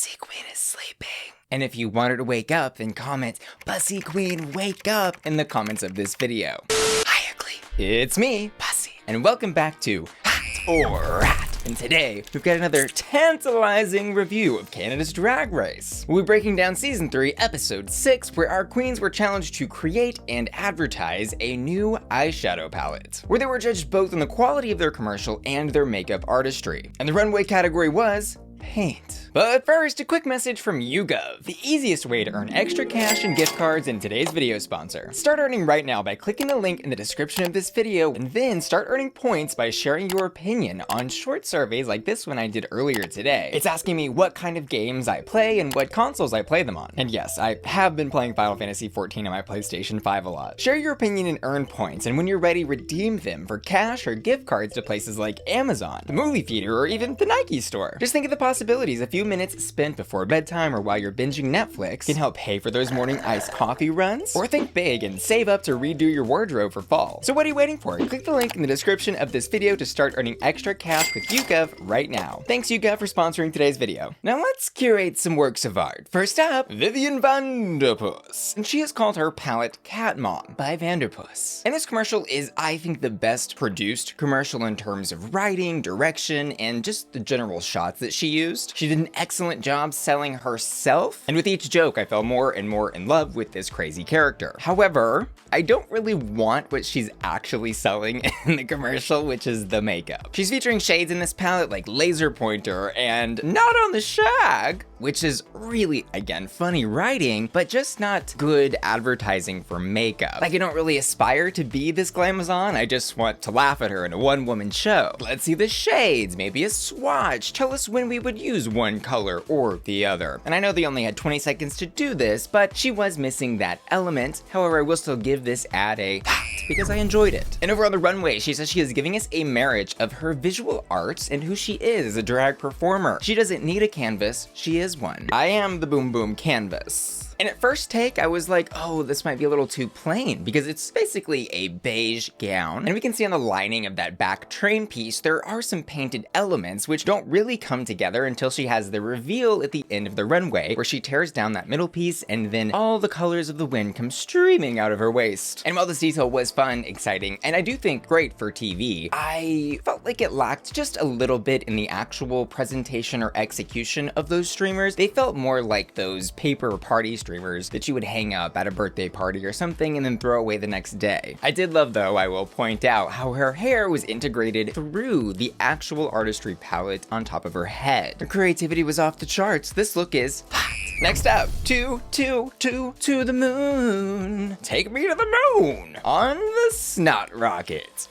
Bussy Queen is sleeping. And if you want her to wake up, then comment, Bussy Queen, wake up, in the comments of this video. Hi, Ugly. It's me, Bussy, and welcome back to Hot or Rat. And today, we've got another tantalizing review of Canada's Drag Race. We'll be breaking down Season 3, Episode 6, where our queens were challenged to create and advertise a new eyeshadow palette, where they were judged both on the quality of their commercial and their makeup artistry. And the runway category was paint. But first, a quick message from YouGov, the easiest way to earn extra cash and gift cards in today's video sponsor. Start earning right now by clicking the link in the description of this video, and then start earning points by sharing your opinion on short surveys like this one I did earlier today. It's asking me what kind of games I play and what consoles I play them on. And yes, I have been playing Final Fantasy XIV on my PlayStation 5 a lot. Share your opinion and earn points, and when you're ready, redeem them for cash or gift cards to places like Amazon, the movie theater, or even the Nike store. Just think of the possibilities. A few minutes spent before bedtime or while you're binging Netflix can help pay for those morning iced coffee runs, or think big and save up to redo your wardrobe for fall. So what are you waiting for? Click the link in the description of this video to start earning extra cash with YouGov right now. Thanks YouGov for sponsoring today's video. Now let's curate some works of art. First up, Vivian Vanderpuss, and she has called her palette Cat Mom by Vanderpuss. And this commercial is, I think, the best produced commercial in terms of writing, direction, and just the general shots that she used. She did an excellent job selling herself, and with each joke I fell more and more in love with this crazy character. However, I don't really want what she's actually selling in the commercial, which is the makeup. She's featuring shades in this palette like Laser Pointer and Not on the Shag, which is really, again, funny writing, but just not good advertising for makeup. Like, I don't really aspire to be this glamazon, I just want to laugh at her in a one-woman show. Let's see the shades, maybe a swatch, tell us when we would use one color or the other. And I know they only had 20 seconds to do this, but she was missing that element. However, I will still give this ad a because I enjoyed it. And over on the runway, she says she is giving us a marriage of her visual arts and who she is as a drag performer. She doesn't need a canvas, she is one. I am the boom boom canvas. And at first take, I was like, oh, this might be a little too plain because it's basically a beige gown. And we can see on the lining of that back train piece, there are some painted elements which don't really come together until she has the reveal at the end of the runway, where she tears down that middle piece and then all the colors of the wind come streaming out of her waist. And while this detail was fun, exciting, and I do think great for TV, I felt like it lacked just a little bit in the actual presentation or execution of those streamers. They felt more like those paper party streamers that you would hang up at a birthday party or something and then throw away the next day. I did love, though, I will point out, how her hair was integrated through the actual artistry palette on top of her head. Her creativity was off the charts. This look is hot. Next up, to the moon. Take me to the moon on the snot rocket.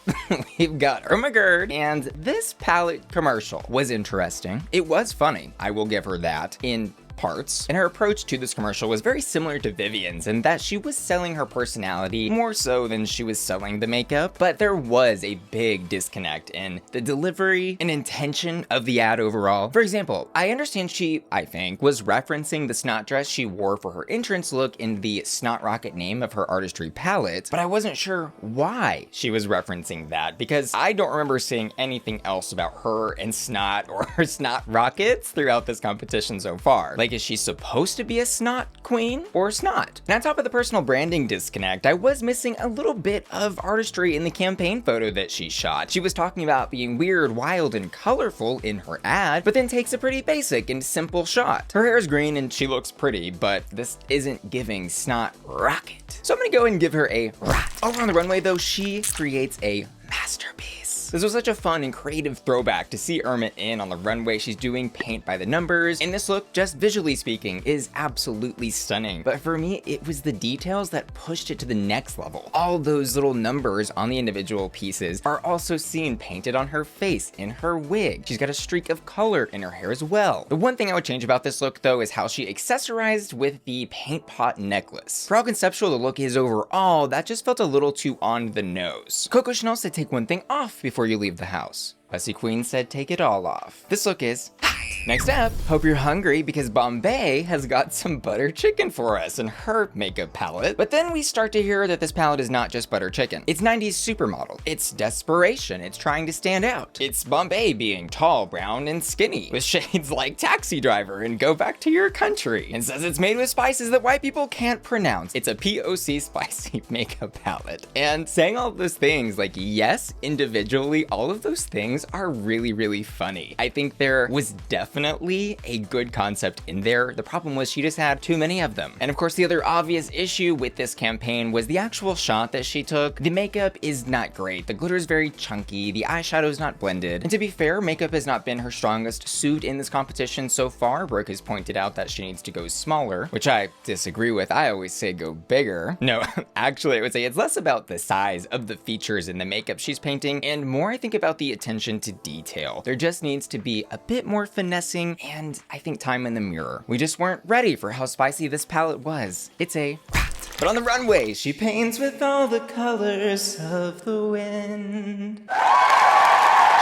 We've got Irma Gerd, and this palette commercial was interesting. It was funny, I will give her that, in parts, and her approach to this commercial was very similar to Vivian's in that she was selling her personality more so than she was selling the makeup, but there was a big disconnect in the delivery and intention of the ad overall. For example, I understand she, I think, was referencing the snot dress she wore for her entrance look in the snot rocket name of her artistry palette, but I wasn't sure why she was referencing that because I don't remember seeing anything else about her and snot or her snot rockets throughout this competition so far. Like, is she supposed to be a snot queen or snot? And on top of the personal branding disconnect, I was missing a little bit of artistry in the campaign photo that she shot. She was talking about being weird, wild, and colorful in her ad, but then takes a pretty basic and simple shot. Her hair is green and she looks pretty, but this isn't giving snot rocket. So I'm gonna go and give her a rat. Over on the runway though, she creates a masterpiece. This was such a fun and creative throwback to see Irma in on the runway. She's doing paint by the numbers, and this look, just visually speaking, is absolutely stunning. But for me, it was the details that pushed it to the next level. All those little numbers on the individual pieces are also seen painted on her face, in her wig. She's got a streak of color in her hair as well. The one thing I would change about this look, though, is how she accessorized with the paint pot necklace. For how conceptual the look is overall, that just felt a little too on the nose. Coco Chanel said take one thing off before you leave the house. Bussy Queen said take it all off. This look is hot. Next up, hope you're hungry because Bombae has got some butter chicken for us in her makeup palette. But then we start to hear that this palette is not just butter chicken. It's 90s supermodel. It's desperation. It's trying to stand out. It's Bombae being tall, brown, and skinny with shades like Taxi Driver and Go Back to Your Country, and says it's made with spices that white people can't pronounce. It's a POC spicy makeup palette. And saying all those things, like, yes, individually, all of those things are really, really funny. I think there was definitely a good concept in there. The problem was she just had too many of them. And of course, the other obvious issue with this campaign was the actual shot that she took. The makeup is not great. The glitter is very chunky. The eyeshadow is not blended. And to be fair, makeup has not been her strongest suit in this competition so far. Brooke has pointed out that she needs to go smaller, which I disagree with. I always say go bigger. No, actually, I would say it's less about the size of the features in the makeup she's painting and more, I think, about the attention to detail. There just needs to be a bit more finessing and I think time in the mirror. We just weren't ready for how spicy this palette was. It's a rat. But on the runway, she paints with all the colors of the wind.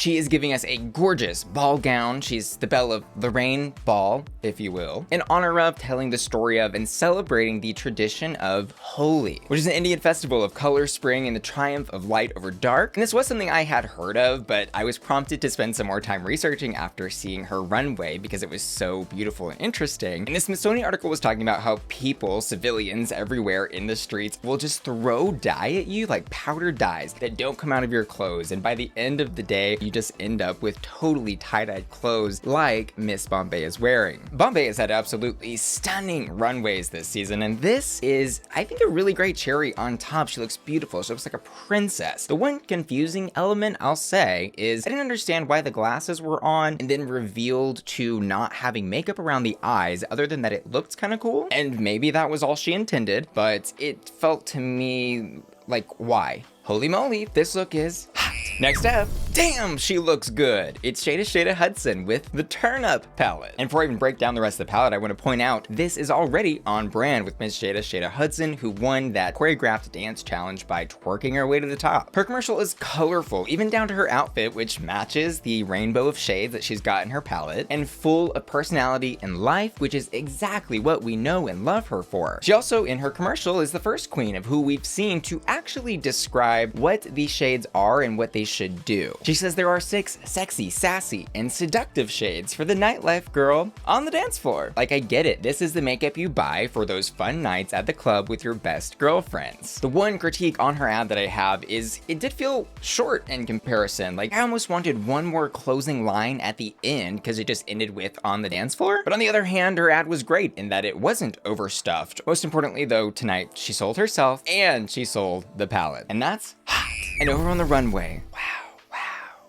She is giving us a gorgeous ball gown. She's the belle of the rain ball, if you will, in honor of telling the story of and celebrating the tradition of Holi, which is an Indian festival of color, spring, and the triumph of light over dark. And this was something I had heard of, but I was prompted to spend some more time researching after seeing her runway because it was so beautiful and interesting. And the Smithsonian article was talking about how people, civilians everywhere in the streets, will just throw dye at you, like powder dyes that don't come out of your clothes. And by the end of the day, you just end up with totally tie-dyed clothes like Miss Bombae is wearing. Bombae has had absolutely stunning runways this season, and this is, I think, a really great cherry on top. She looks beautiful. She looks like a princess. The one confusing element, I'll say, is I didn't understand why the glasses were on and then revealed to not having makeup around the eyes, other than that it looked kind of cool. And maybe that was all she intended, but it felt to me like, why? Holy moly, this look is hot. Next up, damn, she looks good. It's Shada Hudson with the Turn Up palette. And before I even break down the rest of the palette, I want to point out this is already on brand with Miss Shada Hudson, who won that choreographed dance challenge by twerking her way to the top. Her commercial is colorful, even down to her outfit, which matches the rainbow of shades that she's got in her palette, and full of personality and life, which is exactly what we know and love her for. She also, in her commercial, is the first queen of who we've seen to actually describe what these shades are and what they should do. She says there are 6 sexy, sassy, and seductive shades for the nightlife girl on the dance floor. Like, I get it. This is the makeup you buy for those fun nights at the club with your best girlfriends. The one critique on her ad that I have is it did feel short in comparison. Like, I almost wanted one more closing line at the end because it just ended with on the dance floor. But on the other hand, her ad was great in that it wasn't overstuffed. Most importantly though, tonight she sold herself and she sold the palette. And that's hot. And over on the runway,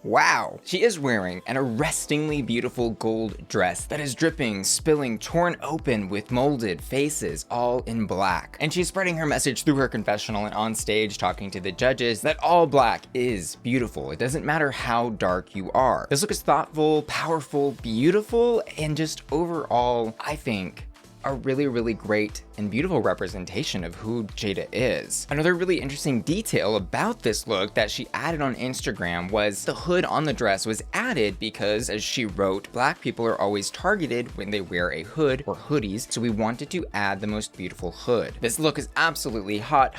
wow. She is wearing an arrestingly beautiful gold dress that is dripping, spilling, torn open with molded faces, all in black. And she's spreading her message through her confessional and on stage talking to the judges that all black is beautiful. It doesn't matter how dark you are. This look is thoughtful, powerful, beautiful, and just overall, I think, a really, really great and beautiful representation of who Jada is. Another really interesting detail about this look that she added on Instagram was the hood on the dress was added because, as she wrote, black people are always targeted when they wear a hood or hoodies, so we wanted to add the most beautiful hood. This look is absolutely hot.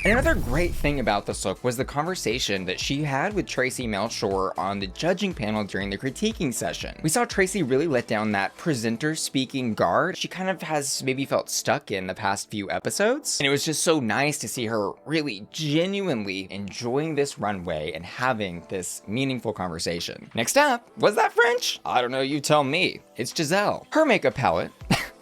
And another great thing about this look was the conversation that she had with Tracy Melchor on the judging panel during the critiquing session. We saw Tracy really let down that presenter speaking guard she kind of has maybe felt stuck in the past few episodes. And it was just so nice to see her really genuinely enjoying this runway and having this meaningful conversation. Next up, was that French? I don't know, you tell me. It's Giséle. Her makeup palette,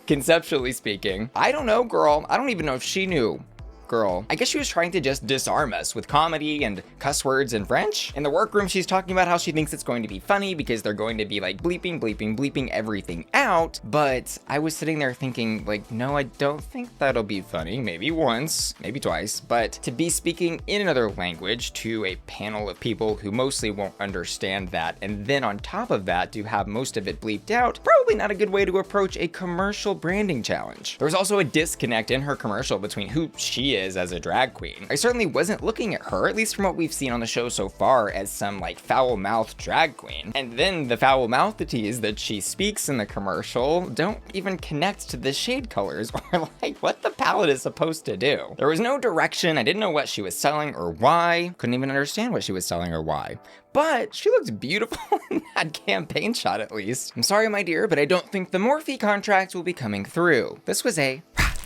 conceptually speaking, I don't know, girl. I don't even know if she knew. Girl. I guess she was trying to just disarm us with comedy and cuss words in French. In the workroom, she's talking about how she thinks it's going to be funny because they're going to be like bleeping everything out. But I was sitting there thinking like, no, I don't think that'll be funny. Maybe once, maybe twice. But to be speaking in another language to a panel of people who mostly won't understand that, and then on top of that, to have most of it bleeped out, probably not a good way to approach a commercial branding challenge. There was also a disconnect in her commercial between who she is as a drag queen. I certainly wasn't looking at her, at least from what we've seen on the show so far, as some like foul-mouthed drag queen. And then the foul-mouthities that she speaks in the commercial don't even connect to the shade colors or like what the palette is supposed to do. There was no direction, I didn't know what she was selling or why, couldn't even understand what she was selling or why. But she looked beautiful in that campaign shot at least. I'm sorry, my dear, but I don't think the Morphe contract will be coming through. This was a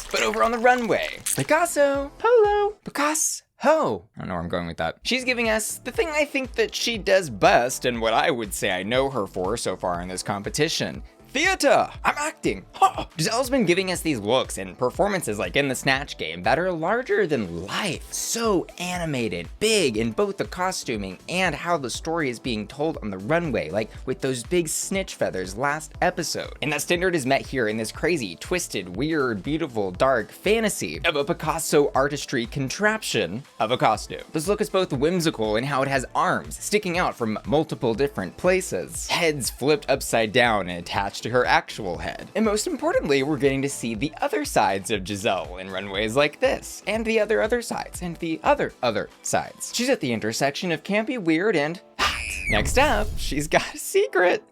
but over on the runway, Picasso, Polo, Picasso. I don't know where I'm going with that. She's giving us the thing I think that she does best and what I would say I know her for so far in this competition. Theater! I'm acting! Giséle's been giving us these looks and performances like in the Snatch Game that are larger than life. So animated, big in both the costuming and how the story is being told on the runway, like with those big snitch feathers last episode. And that standard is met here in this crazy, twisted, weird, beautiful, dark fantasy of a Picasso artistry contraption of a costume. This look is both whimsical in how it has arms sticking out from multiple different places, heads flipped upside down and attached to her actual head. And most importantly, we're getting to see the other sides of Giséle in runways like this, and the other sides, and the other sides. She's at the intersection of campy, weird, and hot. Next up, she's got a secret.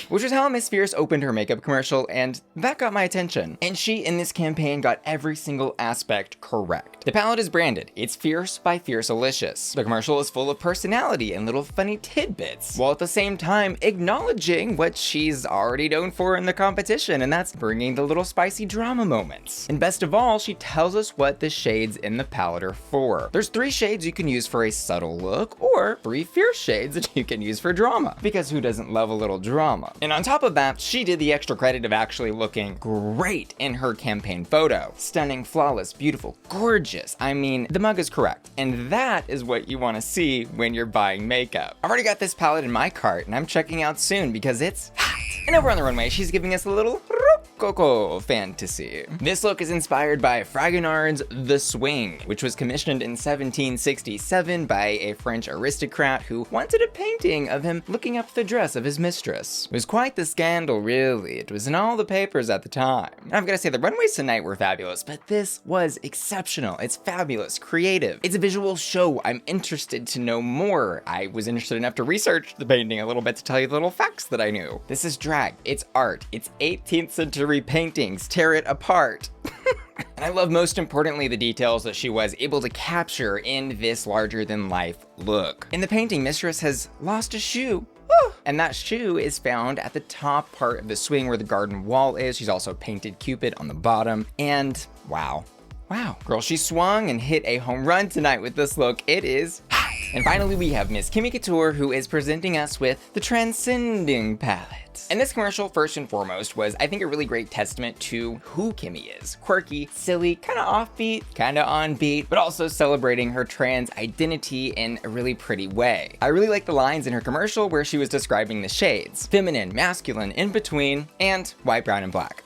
Which was how Miss Fierce opened her makeup commercial, and that got my attention. And she, in this campaign, got every single aspect correct. The palette is branded. It's Fierce by Fiercalicious. The commercial is full of personality and little funny tidbits, while at the same time acknowledging what she's already known for in the competition, and that's bringing the little spicy drama moments. And best of all, she tells us what the shades in the palette are for. There's 3 shades you can use for a subtle look, or 3 fierce shades that you can use for drama, because who doesn't love a little drama? And on top of that, she did the extra credit of actually looking great in her campaign photo. Stunning, flawless, beautiful, gorgeous. I mean, the mug is correct. And that is what you want to see when you're buying makeup. I've already got this palette in my cart and I'm checking out soon because it's hot. And over on the runway, she's giving us a little Coco fantasy. This look is inspired by Fragonard's The Swing, which was commissioned in 1767 by a French aristocrat who wanted a painting of him looking up the dress of his mistress. It was quite the scandal, really. It was in all the papers at the time. And I've got to say, the runways tonight were fabulous, but this was exceptional. It's fabulous, creative. It's a visual show. I'm interested to know more. I was interested enough to research the painting a little bit to tell you the little facts that I knew. This is drag. It's art. It's 18th century paintings. Tear it apart. And I love most importantly the details that she was able to capture in this larger-than-life look. In the painting, Mistress has lost a shoe. And that shoe is found at the top part of the swing where the garden wall is. She's also painted Cupid on the bottom. And wow. Girl, she swung and hit a home run tonight with this look. It is hot. And finally, we have Miss Kimmy Couture, who is presenting us with the Transcending palette. And this commercial, first and foremost, was, I think, a really great testament to who Kimmy is. Quirky, silly, kind of offbeat, kind of on beat, but also celebrating her trans identity in a really pretty way. I really like the lines in her commercial where she was describing the shades: feminine, masculine, in between, and white, brown, and black.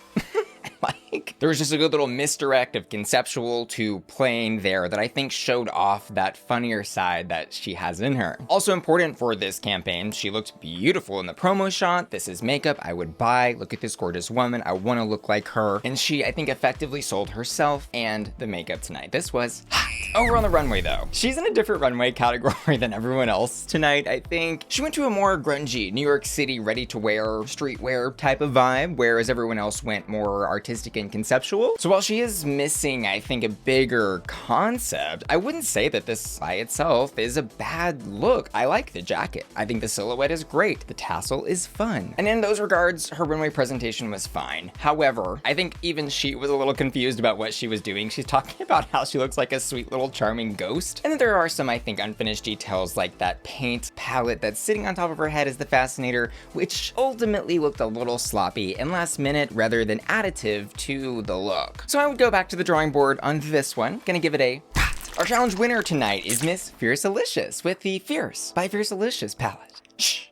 There was just a good little misdirect of conceptual to plain there that I think showed off that funnier side that she has in her. Also important for this campaign, she looked beautiful in the promo shot. This is makeup I would buy. Look at this gorgeous woman. I want to look like her. And she, I think, effectively sold herself and the makeup tonight. This was hot. Over on the runway though, she's in a different runway category than everyone else tonight, I think. She went to a more grungy, New York City, ready-to-wear, streetwear type of vibe, whereas everyone else went more artistic and conceptual. So while she is missing, I think, a bigger concept, I wouldn't say that this by itself is a bad look. I like the jacket. I think the silhouette is great. The tassel is fun. And in those regards, her runway presentation was fine. However, I think even she was a little confused about what she was doing. She's talking about how she looks like a sweet little charming ghost. And then there are some, I think, unfinished details like that paint palette that's sitting on top of her head as the fascinator, which ultimately looked a little sloppy and last minute rather than additive to the look. So I would go back to the drawing board on this one. Gonna give it a Our challenge winner tonight is Miss Fiercalicious with the Fierce by Fiercalicious palette. Shh.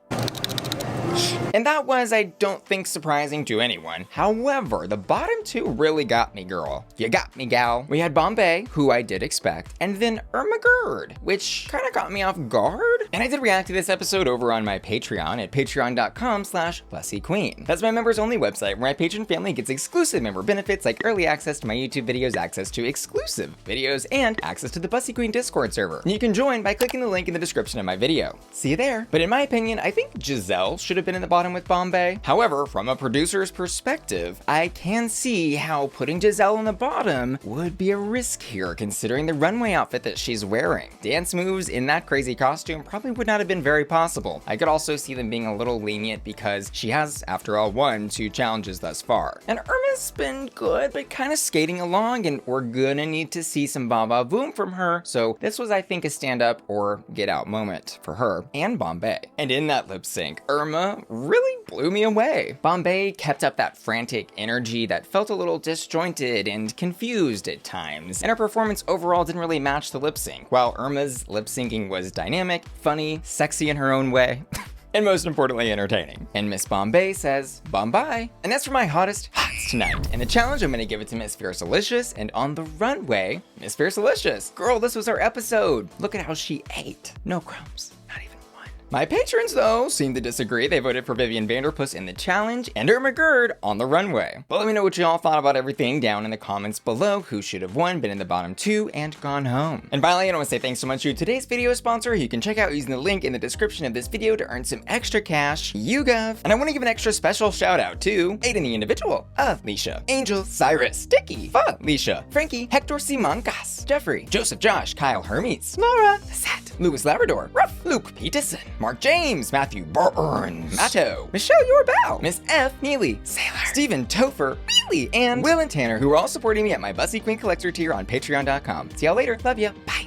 And that was, I don't think, surprising to anyone. However, the bottom two really got me, girl. You got me, gal. We had Bombae, who I did expect, and then Irma Gerd, which kind of got me off guard. And I did react to this episode over on my Patreon at patreon.com/BussyQueen. That's my members only website where my Patreon family gets exclusive member benefits like early access to my YouTube videos, access to exclusive videos, and access to the Bussy Queen Discord server. And you can join by clicking the link in the description of my video. See you there. But in my opinion, I think Giséle should have been in the bottom with Bombae. However, from a producer's perspective, I can see how putting Giséle in the bottom would be a risk here, considering the runway outfit that she's wearing. Dance moves in that crazy costume probably would not have been very possible. I could also see them being a little lenient because she has, after all, won 2 challenges thus far. And Irma's been good, but kind of skating along, and we're gonna need to see some ba-ba boom from her, so this was, I think, a stand-up or get-out moment for her and Bombae. And in that lip sync, Irma really blew me away. Bombae kept up that frantic energy that felt a little disjointed and confused at times, and her performance overall didn't really match the lip sync, while Irma's lip syncing was dynamic, funny, sexy in her own way, and most importantly, entertaining. And Miss Bombae says, Bombae. And that's for my hottest hots tonight. And the challenge, I'm gonna give it to Miss Fiercalicious, and on the runway, Miss Fiercalicious. Girl, this was our episode. Look at how she ate. No crumbs. Not even one. My patrons, though, seem to disagree. They voted for Vivian Vanderpuss in the challenge and Irma Gerd on the runway. But let me know what y'all thought about everything down in the comments below. Who should have won, been in the bottom 2, and gone home. And finally, I want to say thanks so much to today's video sponsor, who you can check out using the link in the description of this video to earn some extra cash, YouGov. And I want to give an extra special shout out to Aiden the Individual, Alicia, Angel, Cyrus, Dicky, Alicia, Frankie, Hector Simancas, Jeffrey, Joseph Josh, Kyle Hermes, Laura, Seth, Louis Labrador, Ruff, Luke Peterson, Mark James, Matthew Burns, Matto, Michelle Yorbell, Miss F, Neely, Sailor, Stephen Topher, Beely, and Will and Tanner, who are all supporting me at my Bussy Queen Collector tier on patreon.com. See y'all later. Love ya. Bye.